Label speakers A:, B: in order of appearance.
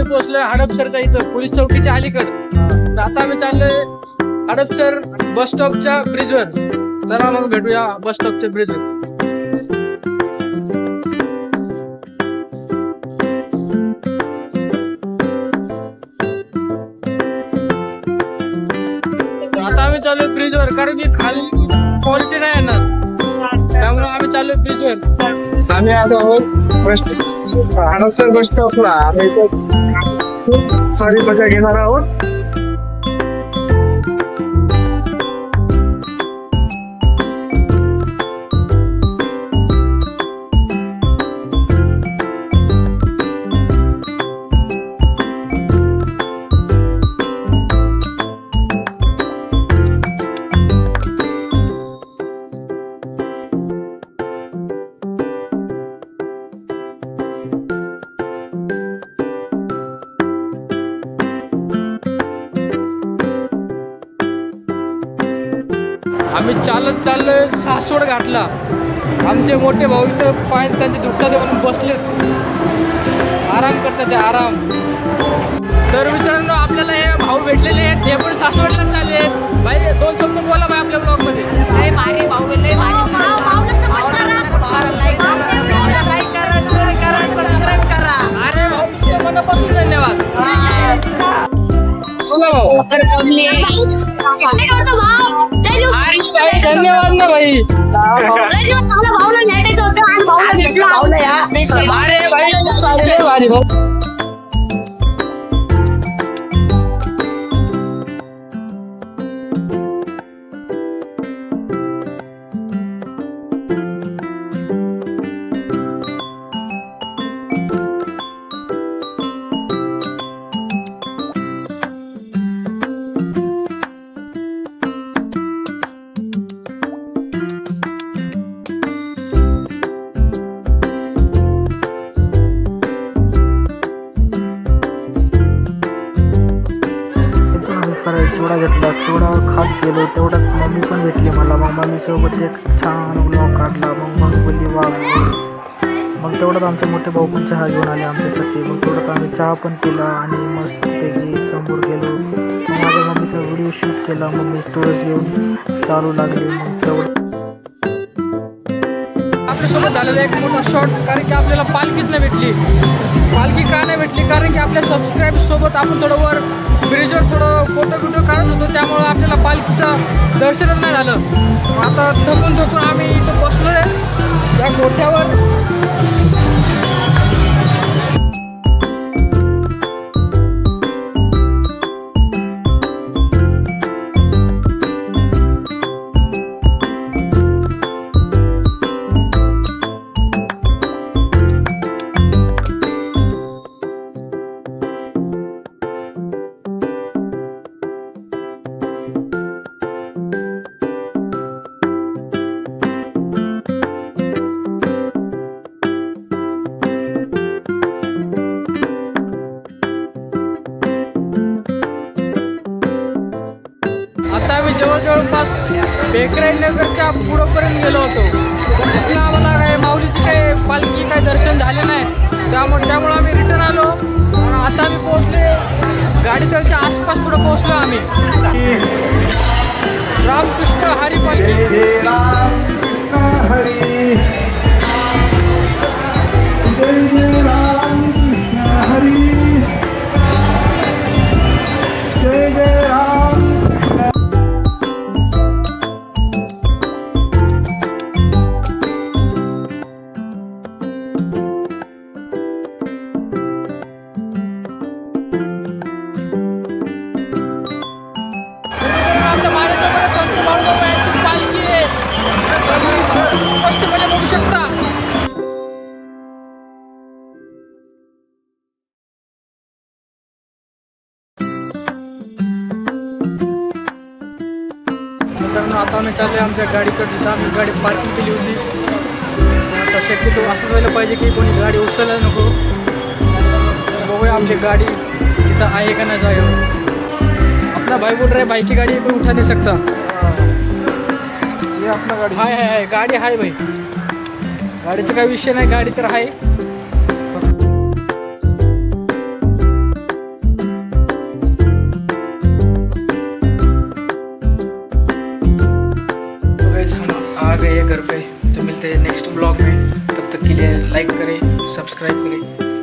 A: पोहोचलोय हडपसरच्या इथं पोलीस चौकीच्या अलीकडे. तर आता आम्ही चाललोय हडपसर बस स्टॉपच्या ब्रिजवर. चला मग भेटूया बस स्टॉपच्या ब्रिजवर. आता आम्ही चाललोय ब्रिजवर, कारण की खाली क्वालिटी नाही येणार, त्यामुळे आम्ही चाललोय ब्रिजवर.
B: आम्ही आलो आहोत हडपसर बस स्टॉपला. आम्ही खूप सारी मजा घेणार आहोत.
A: आम्ही चालत चाललोय सासवड घाटला. आमचे मोठे भाऊ इथं पाय त्यांचे दुखतात म्हणून बसलेत, आराम करतात ते आराम. तर मित्रांनो आपल्याला हे भाऊ भेटलेले आहेत, ते पण सासवडला चालले आहेत. भाई 2 शब्द बोला भाई आपल्या ब्लॉग मध्ये.
C: लय भारी भाऊ, लय भारी. लाईक करा, शेअर करा, सबस्क्राईब करा.
A: अरे भाऊ तुमच्या मनापासून धन्यवाद. बोला भाऊ. धन्यवाद ना भाई. अरे भाई भारी भाऊ.
D: चिवडा घेतला, चिवडा खात गेलो. तेवढ्यात मम्मी पण भेटली मला. मग मम्मीसोबत एक छान व्लॉग काढला. मग बोलली वा. मग तेवढ्यात आमचे मोठे भाऊ पण चहा घेऊन आले आमच्यासाठी. मग तेवढ्यात आम्ही चहा पण पिला आणि मस्तपैकी समोर गेलो. मग माझ्या मम्मीचा व्हिडिओ शूट केला. मम्मी स्टोरेज घेऊन चालू लागली. मग तेवढं
A: आपल्यासोबत झालेला एक मोठा शॉट, कारण की आपल्याला पालखीच नाही भेटली. पालखी का नाही भेटली? कारण की आपल्या सबस्क्राईबसोबत आपण थोडं वर ब्रिजवर थोडं फोटो काढत होतो, त्यामुळं आपल्याला पालखीचं दर्शनच नाही झालं. आता थकून आम्ही इथं बसलो आहे या गोठ्यावर. आता आम्ही जवळपास बेकराई नगरच्या पुढंपर्यंत गेलो होतो. तिथं आम्हाला काय माऊलीची काही पालखी काही दर्शन झाले नाही, त्यामुळे आम्ही रिटर्न आलो. आणि आता आम्ही पोहोचले गाडीतळच्या आसपास थोडं पोहोचलो आम्ही. रामकृष्ण हरी पालखी. स्पष्टपणे बघू शकता. मित्रांनो आता आम्ही चाललोय आमच्या गाडीकडे, जिथं आम्ही गाडी पार्किंग केली होती. आता शक्यतो असंच व्हायला पाहिजे की कोणी गाडी उचलायला नको. बघूया आपली गाडी इथं आहे का नाही जागेवर. अपना भाई बोल रहा है भाई की गाड़ी कोई उठा नहीं सकता.
B: ये अपना गाड़ी
A: हाय गाडी आहे भाई. गाडीचा काही विषय नाही, गाडी तर आहे. गाइस हम आ गए घर पे, तो मिलते हैं नेक्स्ट ब्लॉग में। तब तक के लिए लाइक करें, सब्सक्राइब करें।